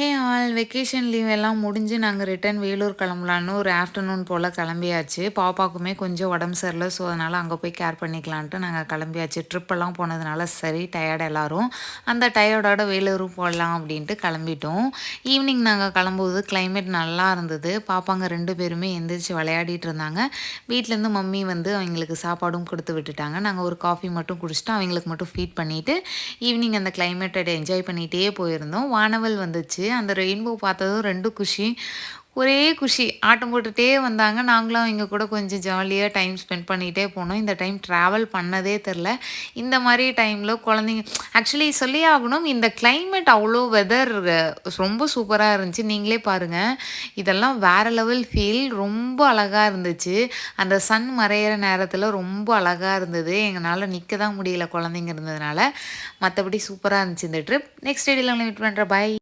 Hey all vacation leave எல்லாம் முடிஞ்சு நாங்கள் ரிட்டர்ன் வேலூர் கிளம்பலான்னு ஒரு ஆஃப்டர்நூன் போல் கிளம்பியாச்சு. பாப்பாக்குமே கொஞ்சம் உடம்பு சரியில்லை. ஸோ அதனால் அங்கே போய் கேர் பண்ணிக்கலான்ட்டு நாங்கள் கிளம்பியாச்சு. ட்ரிப்பெல்லாம் போனதுனால சரி டயர்டு எல்லாரும். அந்த டயர்டோட வேலூரும் போடலாம் அப்படின்ட்டு கிளம்பிட்டோம். ஈவினிங் நாங்கள் கிளம்பும்போது கிளைமேட் நல்லா இருந்தது. பாப்பாங்க 2 பேருமே எந்திரிச்சு விளையாடிட்டு இருந்தாங்க. வீட்டிலேருந்து மம்மி வந்து அவங்களுக்கு சாப்பாடும் கொடுத்து விட்டுட்டாங்க. நாங்கள் ஒரு காஃபி மட்டும் குடிச்சிட்டு அவங்களுக்கு மட்டும் ஃபீட் பண்ணிவிட்டு ஈவினிங் அந்த கிளைமேட்டை என்ஜாய் பண்ணிகிட்டே போயிருந்தோம். வானவல் வந்துச்சு. அந்த ரெயின்போ பார்த்ததும் 2 குஷி. ஒரே குஷி. ஆட்டம் போட்டுட்டே வந்தாங்க. நாங்களும் அவங்க கூட கொஞ்சம் ஜாலியா டைம் ஸ்பெண்ட் பண்ணிட்டே போனோம். இந்த டைம் ட்ராவல் பண்ணதே தெரில. இந்த மாரி டைம்ல குழந்தைங்க ஆக்சுவலி சொல்லியே ஆகணும். இந்த கிளைமேட் அவ்வளோ வெதர் ரொம்ப சூப்பரா இருந்துச்சு. நீங்களே பாருங்க. இதெல்லாம் வேற லெவல் ஃபீல். ரொம்ப அழகா இருந்துச்சு. அந்த சன் மறையிற நேரத்தில ரொம்ப அழகா இருந்தது. எங்கனால நிக்க தான் முடியல குழந்தைங்க இருந்ததுனால. மத்தபடி சூப்பரா இருந்துச்சு இந்த ட்ரிப். நெக்ஸ்ட் வீடியோல உங்கள மீட் பண்றேன். பை.